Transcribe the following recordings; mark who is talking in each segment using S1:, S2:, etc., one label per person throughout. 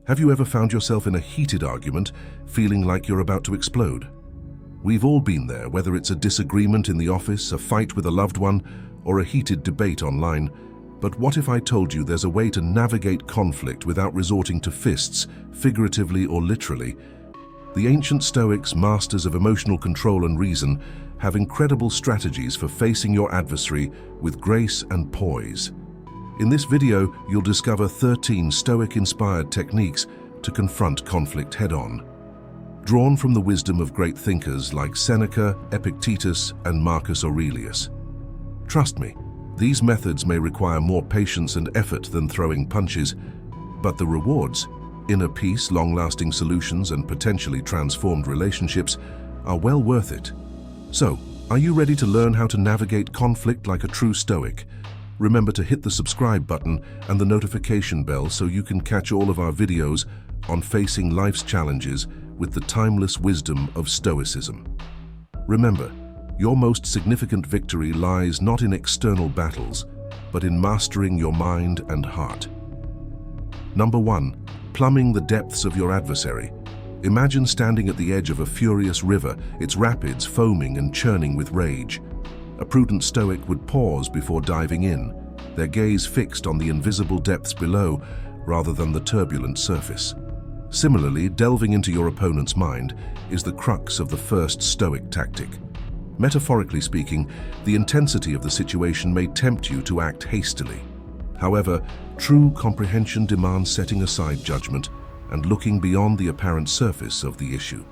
S1: Have you ever found yourself in a heated argument, feeling like you're about to explode? We've all been there, whether it's a disagreement in the office, a fight with a loved one, or a heated debate online. But what if I told you there's a way to navigate conflict without resorting to fists, figuratively or literally? The ancient Stoics, masters of emotional control and reason, have incredible strategies for facing your adversary with grace and poise. In this video, you'll discover 13 Stoic-inspired techniques to confront conflict head-on. Drawn from the wisdom of great thinkers like Seneca, Epictetus, and Marcus Aurelius. Trust me, these methods may require more patience and effort than throwing punches, but the rewards, inner peace, long-lasting solutions, and potentially transformed relationships are well worth it. So, are you ready to learn how to navigate conflict like a true Stoic? Remember to hit the subscribe button and the notification bell so you can catch all of our videos on facing life's challenges with the timeless wisdom of Stoicism. Remember, your most significant victory lies not in external battles, but in mastering your mind and heart. Number 1. Plumbing the depths of your adversary. Imagine standing at the edge of a furious river, its rapids foaming and churning with rage. A prudent Stoic would pause before diving in, their gaze fixed on the invisible depths below rather than the turbulent surface. Similarly, delving into your opponent's mind is the crux of the first Stoic tactic. Metaphorically speaking, the intensity of the situation may tempt you to act hastily. However, true comprehension demands setting aside judgment and looking beyond the apparent surface of the issue.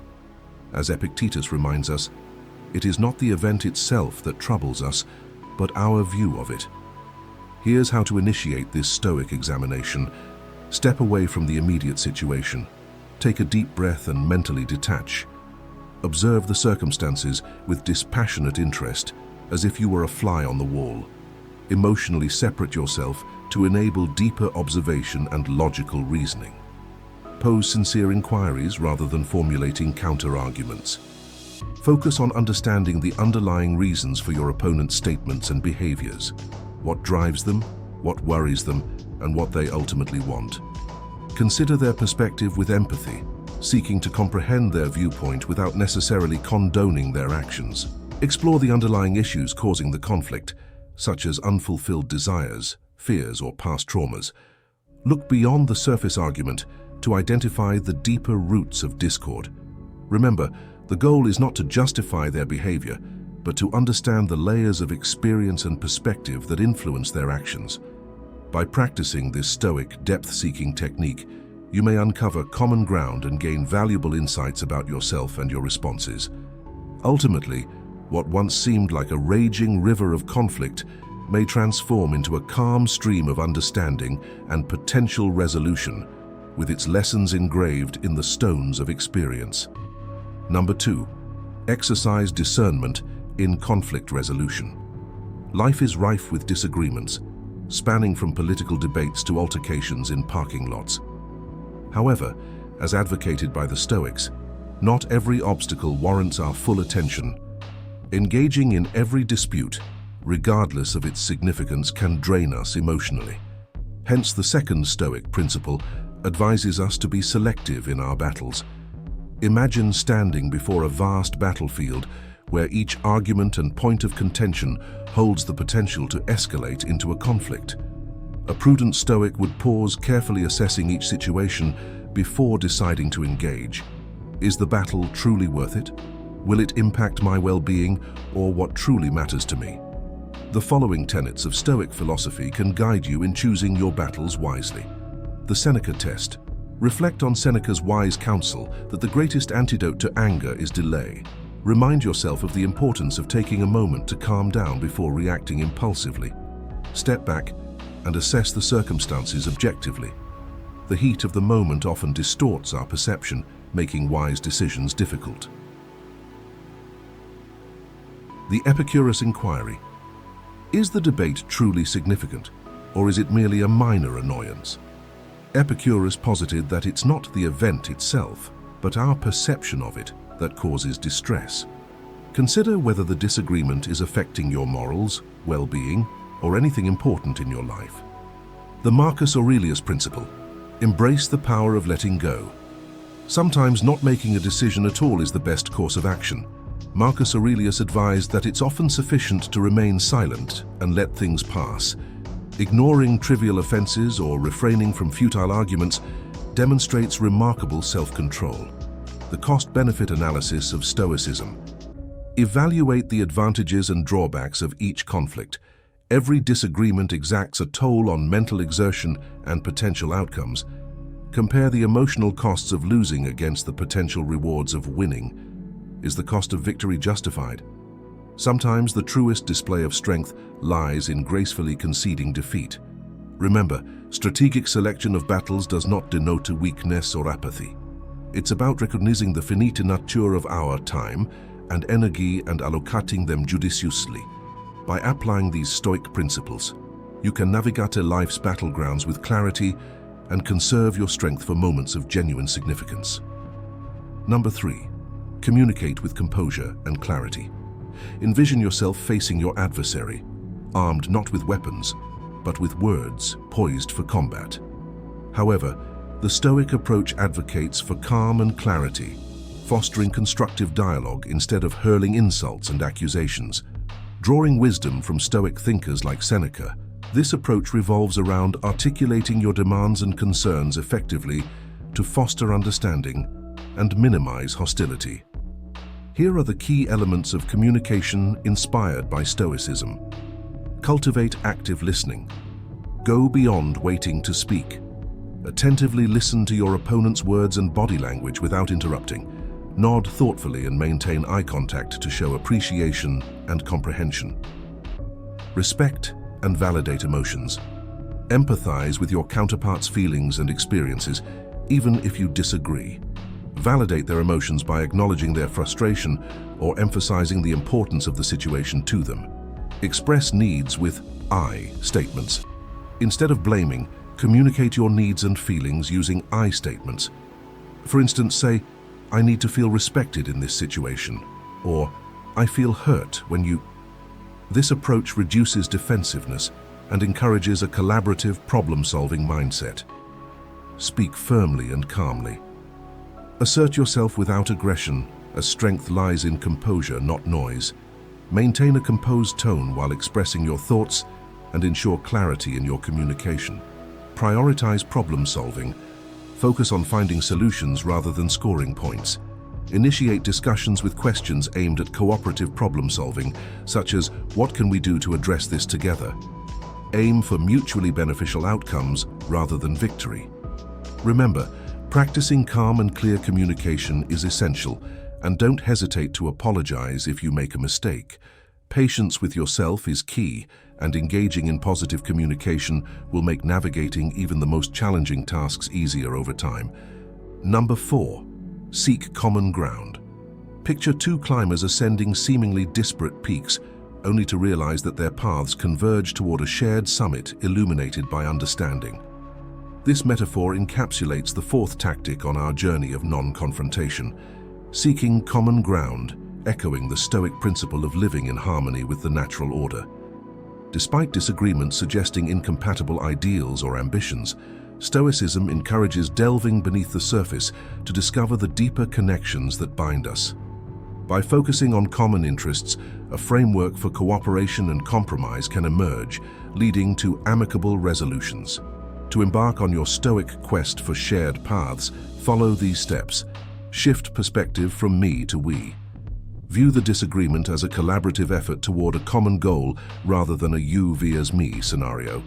S1: As Epictetus reminds us, it is not the event itself that troubles us, but our view of it. Here's how to initiate this Stoic examination. Step away from the immediate situation. Take a deep breath and mentally detach. Observe the circumstances with dispassionate interest, as if you were a fly on the wall. Emotionally separate yourself to enable deeper observation and logical reasoning. Pose sincere inquiries rather than formulating counter-arguments. Focus on understanding the underlying reasons for your opponent's statements and behaviors. What drives them, what worries them, and what they ultimately want. Consider their perspective with empathy, seeking to comprehend their viewpoint without necessarily condoning their actions. Explore the underlying issues causing the conflict, such as unfulfilled desires, fears, or past traumas. Look beyond the surface argument to identify the deeper roots of discord. Remember, the goal is not to justify their behavior, but to understand the layers of experience and perspective that influence their actions. By practicing this Stoic, depth-seeking technique, you may uncover common ground and gain valuable insights about yourself and your responses. Ultimately, what once seemed like a raging river of conflict may transform into a calm stream of understanding and potential resolution, with its lessons engraved in the stones of experience. Number 2. Exercise discernment in conflict resolution. Life is rife with disagreements, spanning from political debates to altercations in parking lots. However, as advocated by the Stoics, not every obstacle warrants our full attention. Engaging in every dispute, regardless of its significance, can drain us emotionally. Hence, the second Stoic principle advises us to be selective in our battles. Imagine standing before a vast battlefield where each argument and point of contention holds the potential to escalate into a conflict. A prudent Stoic would pause, carefully assessing each situation before deciding to engage. Is the battle truly worth it? Will it impact my well-being or what truly matters to me? The following tenets of Stoic philosophy can guide you in choosing your battles wisely. The Seneca test. Reflect on Seneca's wise counsel that the greatest antidote to anger is delay. Remind yourself of the importance of taking a moment to calm down before reacting impulsively. Step back and assess the circumstances objectively. The heat of the moment often distorts our perception, making wise decisions difficult. The Epicurus inquiry. Is the debate truly significant, or is it merely a minor annoyance? Epicurus posited that it's not the event itself, but our perception of it that causes distress. Consider whether the disagreement is affecting your morals, well-being, or anything important in your life. The Marcus Aurelius principle. Embrace the power of letting go. Sometimes not making a decision at all is the best course of action. Marcus Aurelius advised that it's often sufficient to remain silent and let things pass. Ignoring trivial offenses or refraining from futile arguments demonstrates remarkable self-control. The cost-benefit analysis of Stoicism. Evaluate the advantages and drawbacks of each conflict. Every disagreement exacts a toll on mental exertion and potential outcomes. Compare the emotional costs of losing against the potential rewards of winning. Is the cost of victory justified? Sometimes the truest display of strength lies in gracefully conceding defeat. Remember, strategic selection of battles does not denote weakness or apathy. It's about recognizing the finite nature of our time and energy and allocating them judiciously. By applying these Stoic principles, you can navigate life's battlegrounds with clarity and conserve your strength for moments of genuine significance. Number 3. Communicate with composure and clarity. Envision yourself facing your adversary, armed not with weapons, but with words poised for combat. However, the Stoic approach advocates for calm and clarity, fostering constructive dialogue instead of hurling insults and accusations. Drawing wisdom from Stoic thinkers like Seneca, this approach revolves around articulating your demands and concerns effectively to foster understanding and minimize hostility. Here are the key elements of communication inspired by Stoicism. Cultivate active listening. Go beyond waiting to speak. Attentively listen to your opponent's words and body language without interrupting. Nod thoughtfully and maintain eye contact to show appreciation and comprehension. Respect and validate emotions. Empathize with your counterpart's feelings and experiences, even if you disagree. Validate their emotions by acknowledging their frustration or emphasizing the importance of the situation to them. Express needs with I statements. Instead of blaming, communicate your needs and feelings using I statements. For instance, say, "I need to feel respected in this situation," or "I feel hurt when you..." This approach reduces defensiveness and encourages a collaborative, problem-solving mindset. Speak firmly and calmly. Assert yourself without aggression, as strength lies in composure, not noise. Maintain a composed tone while expressing your thoughts and ensure clarity in your communication. Prioritize problem-solving. Focus on finding solutions rather than scoring points. Initiate discussions with questions aimed at cooperative problem-solving, such as, "What can we do to address this together?" Aim for mutually beneficial outcomes rather than victory. Remember, practicing calm and clear communication is essential, and don't hesitate to apologize if you make a mistake. Patience with yourself is key, and engaging in positive communication will make navigating even the most challenging tasks easier over time. Number 4. Seek common ground. Picture two climbers ascending seemingly disparate peaks, only to realize that their paths converge toward a shared summit illuminated by understanding. This metaphor encapsulates the fourth tactic on our journey of non-confrontation, seeking common ground, echoing the Stoic principle of living in harmony with the natural order. Despite disagreements suggesting incompatible ideals or ambitions, Stoicism encourages delving beneath the surface to discover the deeper connections that bind us. By focusing on common interests, a framework for cooperation and compromise can emerge, leading to amicable resolutions. To embark on your Stoic quest for shared paths, follow these steps. Shift perspective from me to we. View the disagreement as a collaborative effort toward a common goal rather than a you vs me scenario.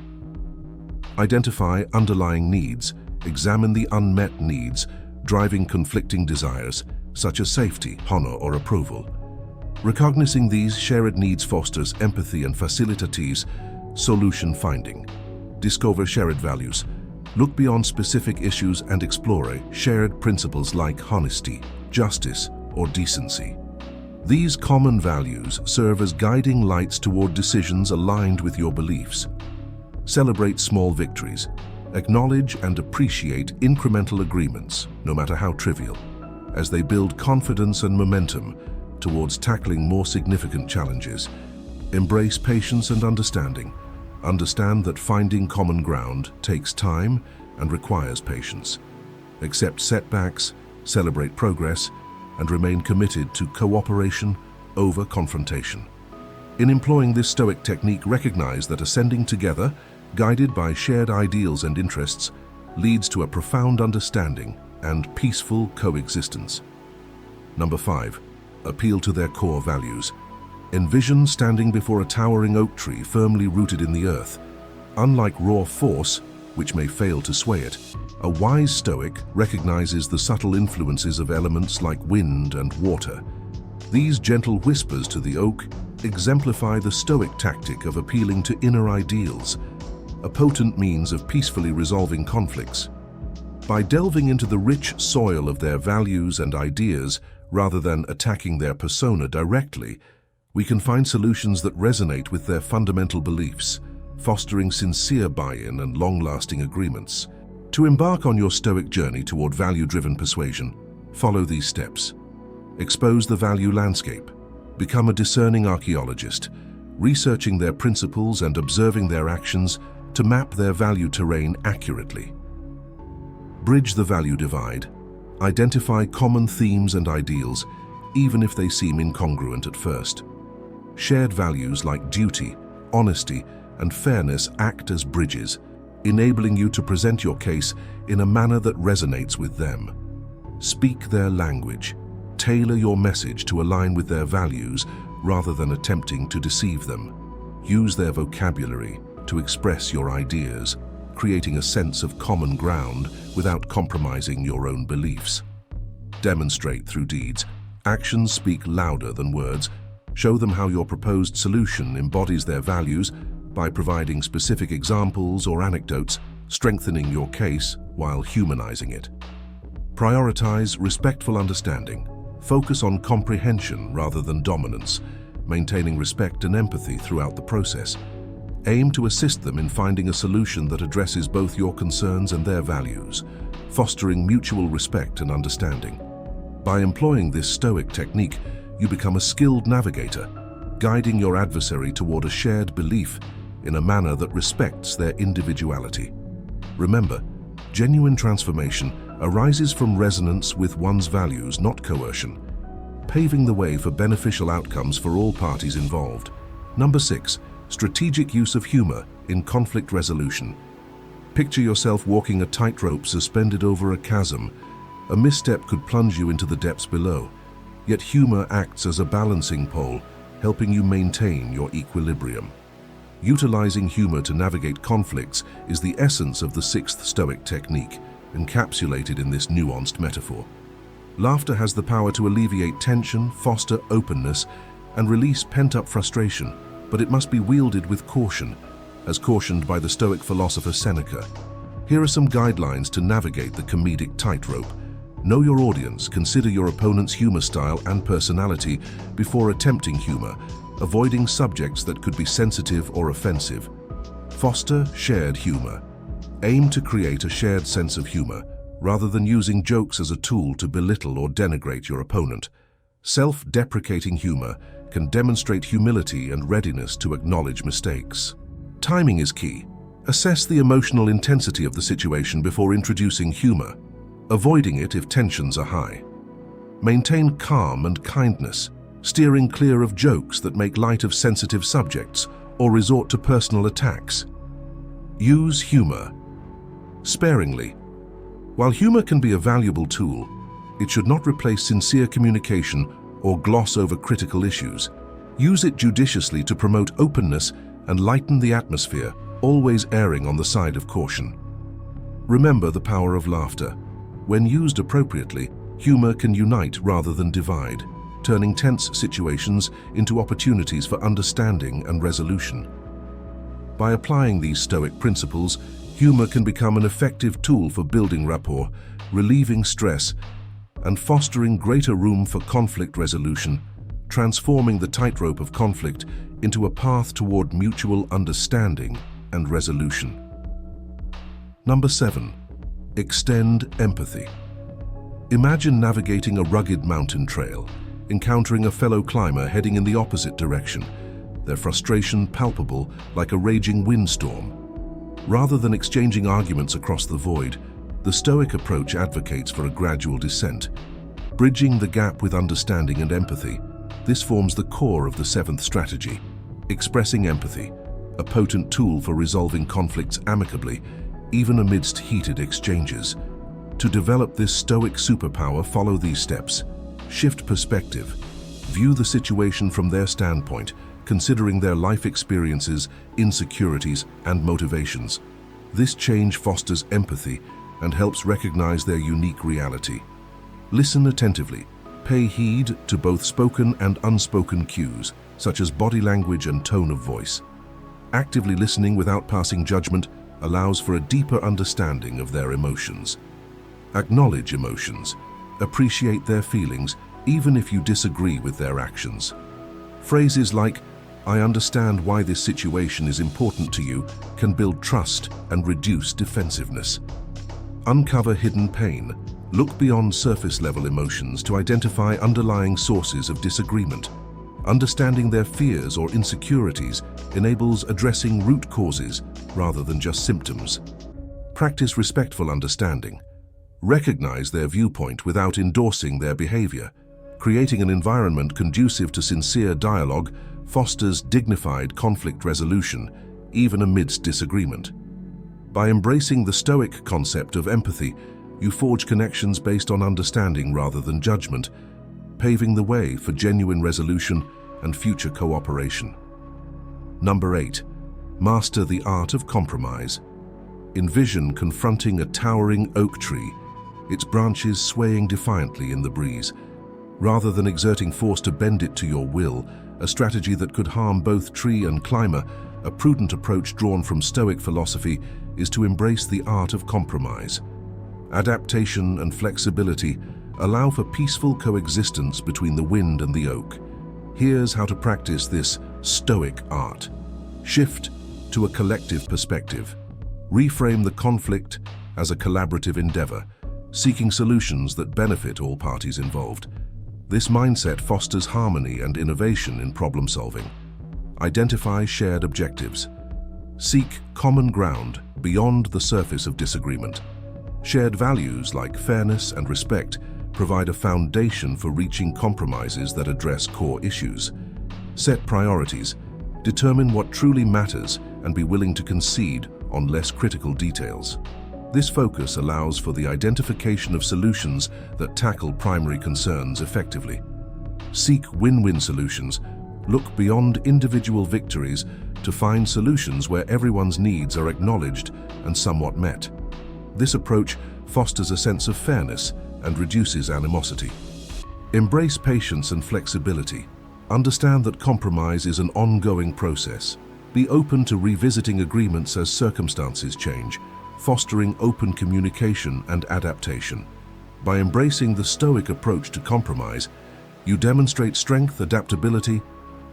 S1: Identify underlying needs. Examine the unmet needs, driving conflicting desires, such as safety, honor, or approval. Recognizing these shared needs fosters empathy and facilitates solution finding. Discover shared values. Look beyond specific issues and explore shared principles like honesty, justice, or decency. These common values serve as guiding lights toward decisions aligned with your beliefs. Celebrate small victories. Acknowledge and appreciate incremental agreements, no matter how trivial, as they build confidence and momentum towards tackling more significant challenges. Embrace patience and understanding. Understand that finding common ground takes time and requires patience. Accept setbacks, celebrate progress, and remain committed to cooperation over confrontation. In employing this Stoic technique, recognize that ascending together, guided by shared ideals and interests, leads to a profound understanding and peaceful coexistence. Number 5. Appeal to their core values. Envision standing before a towering oak tree firmly rooted in the earth. Unlike raw force, which may fail to sway it, a wise Stoic recognizes the subtle influences of elements like wind and water. These gentle whispers to the oak exemplify the Stoic tactic of appealing to inner ideals, a potent means of peacefully resolving conflicts. By delving into the rich soil of their values and ideas rather than attacking their persona directly, we can find solutions that resonate with their fundamental beliefs, fostering sincere buy-in and long-lasting agreements. To embark on your Stoic journey toward value-driven persuasion, follow these steps. Expose the value landscape. Become a discerning archaeologist, researching their principles and observing their actions to map their value terrain accurately. Bridge the value divide. Identify common themes and ideals, even if they seem incongruent at first. Shared values like duty, honesty, and fairness act as bridges, enabling you to present your case in a manner that resonates with them. Speak their language. Tailor your message to align with their values rather than attempting to deceive them. Use their vocabulary to express your ideas, creating a sense of common ground without compromising your own beliefs. Demonstrate through deeds. Actions speak louder than words. Show them how your proposed solution embodies their values by providing specific examples or anecdotes, strengthening your case while humanizing it. Prioritize respectful understanding. Focus on comprehension rather than dominance, maintaining respect and empathy throughout the process. Aim to assist them in finding a solution that addresses both your concerns and their values, fostering mutual respect and understanding. By employing this Stoic technique, you become a skilled navigator, guiding your adversary toward a shared belief in a manner that respects their individuality. Remember, genuine transformation arises from resonance with one's values, not coercion, paving the way for beneficial outcomes for all parties involved. Number 6. Strategic use of humor in conflict resolution. Picture yourself walking a tightrope suspended over a chasm. A misstep could plunge you into the depths below, yet humor acts as a balancing pole, helping you maintain your equilibrium. Utilizing humor to navigate conflicts is the essence of the 6th Stoic technique, encapsulated in this nuanced metaphor. Laughter has the power to alleviate tension, foster openness, and release pent-up frustration, but it must be wielded with caution, as cautioned by the Stoic philosopher Seneca. Here are some guidelines to navigate the comedic tightrope. Know your audience, consider your opponent's humor style and personality before attempting humor, avoiding subjects that could be sensitive or offensive. Foster shared humor. Aim to create a shared sense of humor, rather than using jokes as a tool to belittle or denigrate your opponent. Self-deprecating humor can demonstrate humility and readiness to acknowledge mistakes. Timing is key. Assess the emotional intensity of the situation before introducing humor, avoiding it if tensions are high. Maintain calm and kindness, steering clear of jokes that make light of sensitive subjects or resort to personal attacks. Use humor sparingly. While humor can be a valuable tool, it should not replace sincere communication or gloss over critical issues. Use it judiciously to promote openness and lighten the atmosphere, always erring on the side of caution. Remember the power of laughter. When used appropriately, humor can unite rather than divide, turning tense situations into opportunities for understanding and resolution. By applying these Stoic principles, humor can become an effective tool for building rapport, relieving stress, and fostering greater room for conflict resolution, transforming the tightrope of conflict into a path toward mutual understanding and resolution. Number 7. Extend empathy. Imagine navigating a rugged mountain trail, encountering a fellow climber heading in the opposite direction, their frustration palpable like a raging windstorm. Rather than exchanging arguments across the void, the Stoic approach advocates for a gradual descent, bridging the gap with understanding and empathy. This forms the core of the seventh strategy, expressing empathy, a potent tool for resolving conflicts amicably, even amidst heated exchanges. To develop this Stoic superpower, follow these steps. Shift perspective. View the situation from their standpoint, considering their life experiences, insecurities, and motivations. This change fosters empathy and helps recognize their unique reality. Listen attentively. Pay heed to both spoken and unspoken cues, such as body language and tone of voice. Actively listening without passing judgment allows for a deeper understanding of their emotions. Acknowledge emotions. Appreciate their feelings, even if you disagree with their actions. Phrases like, "I understand why this situation is important to you," can build trust and reduce defensiveness. Uncover hidden pain. Look beyond surface-level emotions to identify underlying sources of disagreement. Understanding their fears or insecurities enables addressing root causes rather than just symptoms. Practice respectful understanding. Recognize their viewpoint without endorsing their behavior. Creating an environment conducive to sincere dialogue fosters dignified conflict resolution, even amidst disagreement. By embracing the Stoic concept of empathy, you forge connections based on understanding rather than judgment, paving the way for genuine resolution and future cooperation. Number 8. Master the art of compromise. Envision confronting a towering oak tree, its branches swaying defiantly in the breeze. Rather than exerting force to bend it to your will, a strategy that could harm both tree and climber, a prudent approach drawn from Stoic philosophy is to embrace the art of compromise. Adaptation and flexibility allow for peaceful coexistence between the wind and the oak. Here's how to practice this Stoic art. Shift to a collective perspective. Reframe the conflict as a collaborative endeavor, seeking solutions that benefit all parties involved. This mindset fosters harmony and innovation in problem solving. Identify shared objectives. Seek common ground beyond the surface of disagreement. Shared values like fairness and respect provide a foundation for reaching compromises that address core issues. Set priorities. Determine what truly matters and be willing to concede on less critical details. This focus allows for the identification of solutions that tackle primary concerns effectively. Seek win-win solutions. Look beyond individual victories to find solutions where everyone's needs are acknowledged and somewhat met. This approach fosters a sense of fairness and reduces animosity. Embrace patience and flexibility. Understand that compromise is an ongoing process. Be open to revisiting agreements as circumstances change, fostering open communication and adaptation. By embracing the Stoic approach to compromise, you demonstrate strength, adaptability,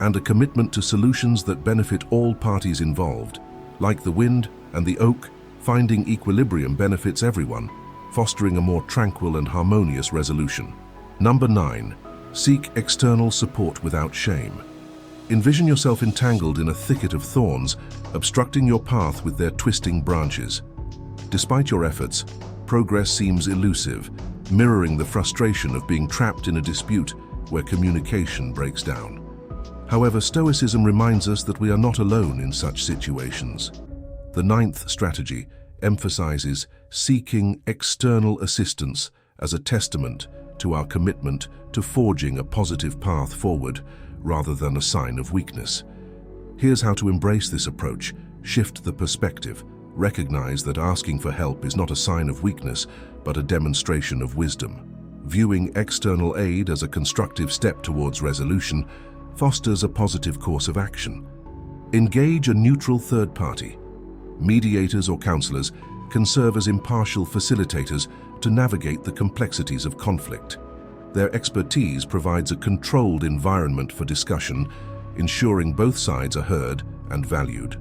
S1: and a commitment to solutions that benefit all parties involved. Like the wind and the oak, finding equilibrium benefits everyone, fostering a more tranquil and harmonious resolution. Number 9. Seek external support without shame. Envision yourself entangled in a thicket of thorns, obstructing your path with their twisting branches. Despite your efforts, progress seems elusive, mirroring the frustration of being trapped in a dispute where communication breaks down. However, Stoicism reminds us that we are not alone in such situations. The 9th strategy emphasizes seeking external assistance as a testament to our commitment to forging a positive path forward rather than a sign of weakness. Here's how to embrace this approach. Shift the perspective. Recognize that asking for help is not a sign of weakness, but a demonstration of wisdom. Viewing external aid as a constructive step towards resolution fosters a positive course of action. Engage a neutral third party. Mediators or counselors can serve as impartial facilitators to navigate the complexities of conflict. Their expertise provides a controlled environment for discussion, ensuring both sides are heard and valued.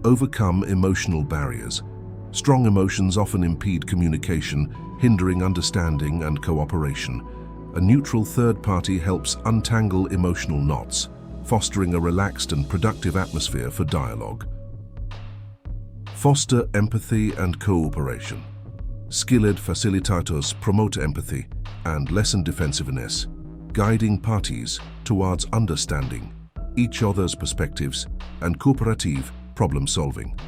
S1: Overcome emotional barriers. Strong emotions often impede communication, hindering understanding and cooperation. A neutral third party helps untangle emotional knots, fostering a relaxed and productive atmosphere for dialogue. Foster empathy and cooperation. Skilled facilitators promote empathy and lessen defensiveness, guiding parties towards understanding each other's perspectives and cooperative problem-solving.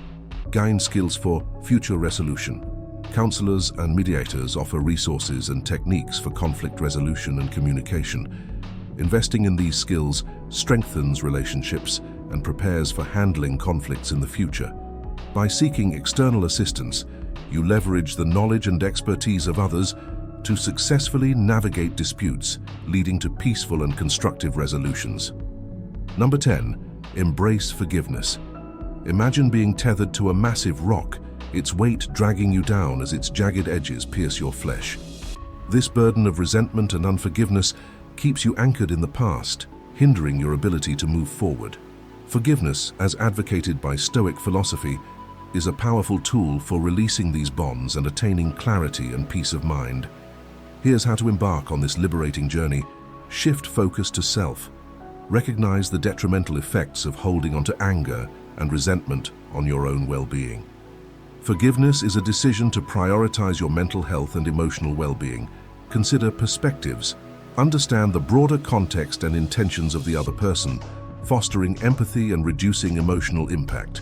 S1: Gain skills for future resolution. Counselors and mediators offer resources and techniques for conflict resolution and communication. Investing in these skills strengthens relationships and prepares for handling conflicts in the future. By seeking external assistance, you leverage the knowledge and expertise of others to successfully navigate disputes, leading to peaceful and constructive resolutions. Number 10. Embrace forgiveness. Imagine being tethered to a massive rock, its weight dragging you down as its jagged edges pierce your flesh. This burden of resentment and unforgiveness keeps you anchored in the past, hindering your ability to move forward. Forgiveness, as advocated by Stoic philosophy, is a powerful tool for releasing these bonds and attaining clarity and peace of mind. Here's how to embark on this liberating journey. Shift focus to self. Recognize the detrimental effects of holding onto anger and resentment on your own well-being. Forgiveness is a decision to prioritize your mental health and emotional well-being. Consider perspectives. Understand the broader context and intentions of the other person, fostering empathy and reducing emotional impact.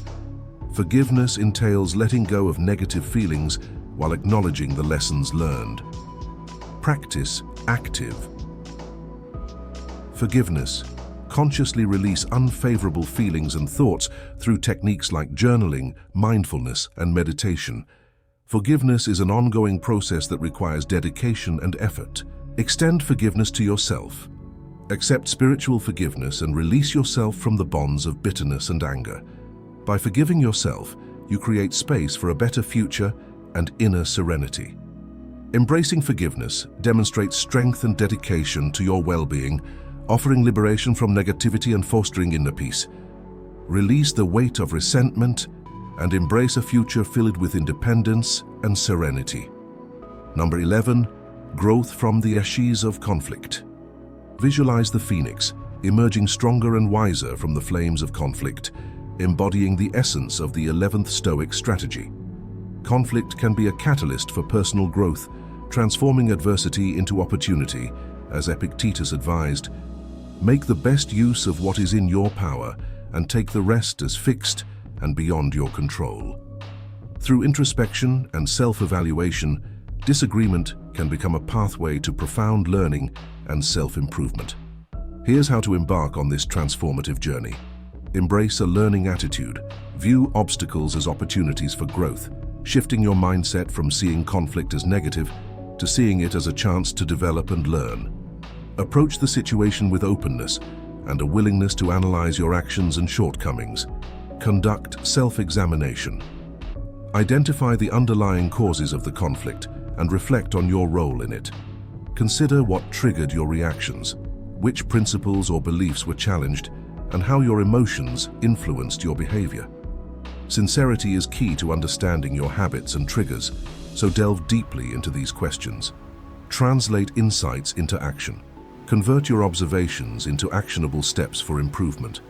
S1: Forgiveness entails letting go of negative feelings while acknowledging the lessons learned. Practice active forgiveness. Consciously release unfavorable feelings and thoughts through techniques like journaling, mindfulness, and meditation. Forgiveness is an ongoing process that requires dedication and effort. Extend forgiveness to yourself. Accept spiritual forgiveness and release yourself from the bonds of bitterness and anger. By forgiving yourself, you create space for a better future and inner serenity. Embracing forgiveness demonstrates strength and dedication to your well-being, offering liberation from negativity and fostering inner peace. Release the weight of resentment and embrace a future filled with independence and serenity. Number 11. Growth from the ashes of conflict. Visualize the phoenix, emerging stronger and wiser from the flames of conflict, embodying the essence of the 11th Stoic strategy. Conflict can be a catalyst for personal growth, transforming adversity into opportunity, as Epictetus advised. Make the best use of what is in your power and take the rest as fixed and beyond your control. Through introspection and self-evaluation, disagreement can become a pathway to profound learning and self-improvement. Here's how to embark on this transformative journey. Embrace a learning attitude. View obstacles as opportunities for growth, shifting your mindset from seeing conflict as negative to seeing it as a chance to develop and learn. Approach the situation with openness and a willingness to analyze your actions and shortcomings. Conduct self-examination. Identify the underlying causes of the conflict and reflect on your role in it. Consider what triggered your reactions, which principles or beliefs were challenged, and how your emotions influenced your behavior. Sincerity is key to understanding your habits and triggers, so delve deeply into these questions. Translate insights into action. Convert your observations into actionable steps for improvement.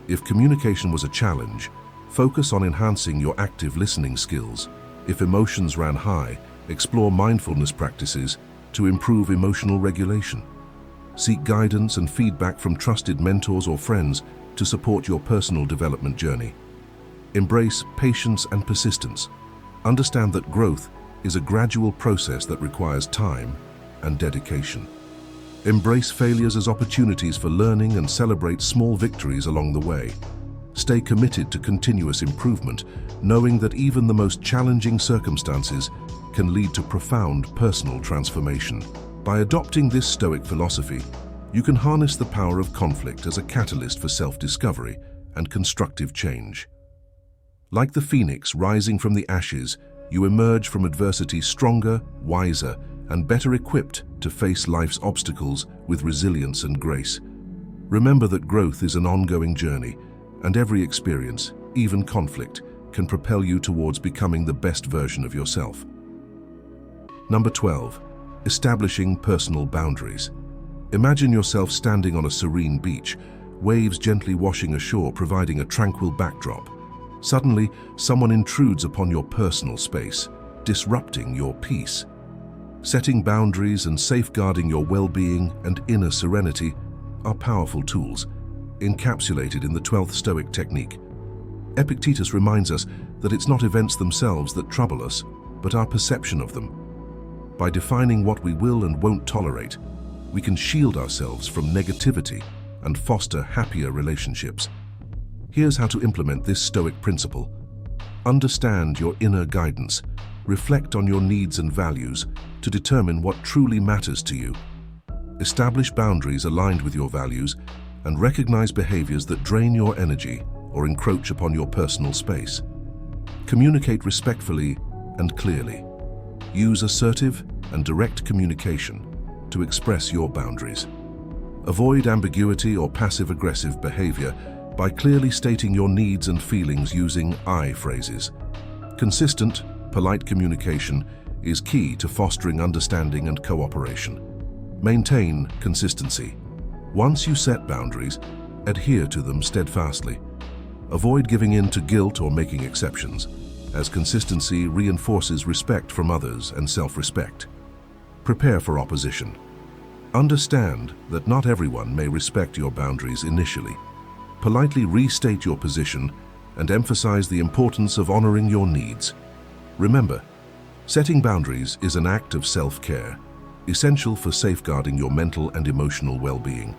S1: If communication was a challenge, focus on enhancing your active listening skills. If emotions ran high, explore mindfulness practices to improve emotional regulation. Seek guidance and feedback from trusted mentors or friends to support your personal development journey. Embrace patience and persistence. Understand that growth is a gradual process that requires time and dedication. Embrace failures as opportunities for learning and celebrate small victories along the way. Stay committed to continuous improvement, knowing that even the most challenging circumstances can lead to profound personal transformation. By adopting this Stoic philosophy, you can harness the power of conflict as a catalyst for self-discovery and constructive change. Like the phoenix rising from the ashes, you emerge from adversity stronger, wiser, and better equipped to face life's obstacles with resilience and grace. Remember that growth is an ongoing journey, and every experience, even conflict, can propel you towards becoming the best version of yourself. Number 12. Establishing personal boundaries. Imagine yourself standing on a serene beach, waves gently washing ashore providing a tranquil backdrop. Suddenly, someone intrudes upon your personal space, disrupting your peace. Setting boundaries and safeguarding your well-being and inner serenity are powerful tools, encapsulated in the 12th Stoic technique. Epictetus reminds us that it's not events themselves that trouble us, but our perception of them. By defining what we will and won't tolerate, we can shield ourselves from negativity and foster happier relationships. Here's how to implement this Stoic principle. Understand your inner guidance. Reflect on your needs and values to determine what truly matters to you. Establish boundaries aligned with your values and recognize behaviors that drain your energy or encroach upon your personal space. Communicate respectfully and clearly. Use assertive and direct communication to express your boundaries. Avoid ambiguity or passive-aggressive behavior by clearly stating your needs and feelings using I phrases. Consistent, polite communication is key to fostering understanding and cooperation. Maintain consistency. Once you set boundaries, adhere to them steadfastly. Avoid giving in to guilt or making exceptions, as consistency reinforces respect from others and self-respect. Prepare for opposition. Understand that not everyone may respect your boundaries initially. Politely restate your position and emphasize the importance of honoring your needs. Remember, setting boundaries is an act of self-care, essential for safeguarding your mental and emotional well-being.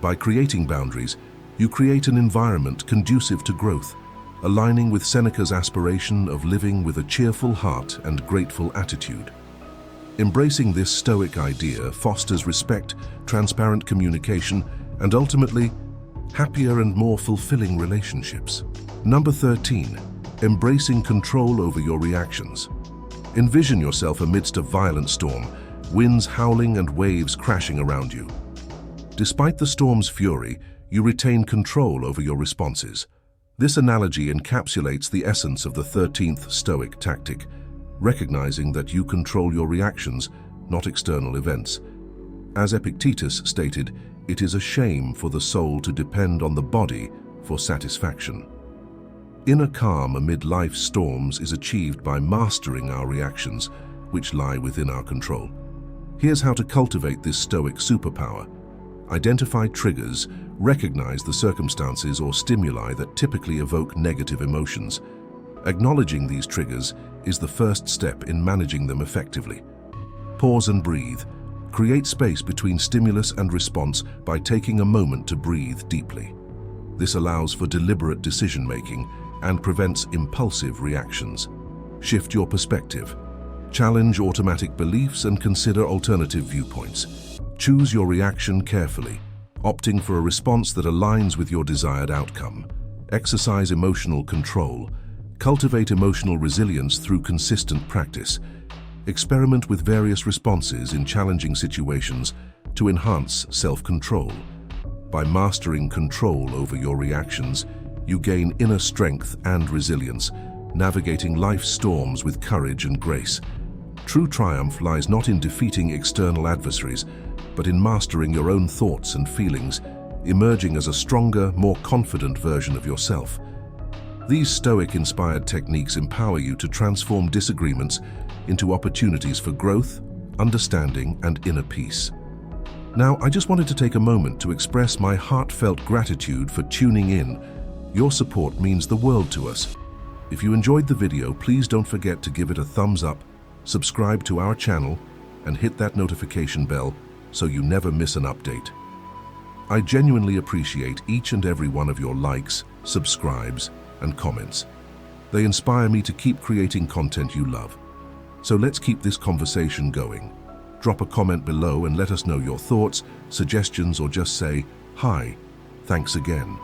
S1: By creating boundaries, you create an environment conducive to growth, aligning with Seneca's aspiration of living with a cheerful heart and grateful attitude. Embracing this Stoic idea fosters respect, transparent communication, and ultimately, happier and more fulfilling relationships. Number 13. Embracing control over your reactions. Envision yourself amidst a violent storm, winds howling and waves crashing around you. Despite the storm's fury, you retain control over your responses. This analogy encapsulates the essence of the 13th Stoic tactic, recognizing that you control your reactions, not external events. As Epictetus stated, it is a shame for the soul to depend on the body for satisfaction. Inner calm amid life's storms is achieved by mastering our reactions, which lie within our control. Here's how to cultivate this Stoic superpower. Identify triggers, recognize the circumstances or stimuli that typically evoke negative emotions. Acknowledging these triggers is the first step in managing them effectively. Pause and breathe. Create space between stimulus and response by taking a moment to breathe deeply. This allows for deliberate decision-making and prevents impulsive reactions. Shift your perspective. Challenge automatic beliefs and consider alternative viewpoints. Choose your reaction carefully, opting for a response that aligns with your desired outcome. Exercise emotional control. Cultivate emotional resilience through consistent practice. Experiment with various responses in challenging situations to enhance self-control. By mastering control over your reactions, you gain inner strength and resilience, navigating life's storms with courage and grace. True triumph lies not in defeating external adversaries, but in mastering your own thoughts and feelings, emerging as a stronger, more confident version of yourself. These Stoic-inspired techniques empower you to transform disagreements into opportunities for growth, understanding, and inner peace. Now, I just wanted to take a moment to express my heartfelt gratitude for tuning in. Your support means the world to us. If you enjoyed the video, please don't forget to give it a thumbs up, subscribe to our channel, and hit that notification bell so you never miss an update. I genuinely appreciate each and every one of your likes, subscribes, and comments. They inspire me to keep creating content you love. So let's keep this conversation going. Drop a comment below and let us know your thoughts, suggestions, or just say, "Hi, thanks again."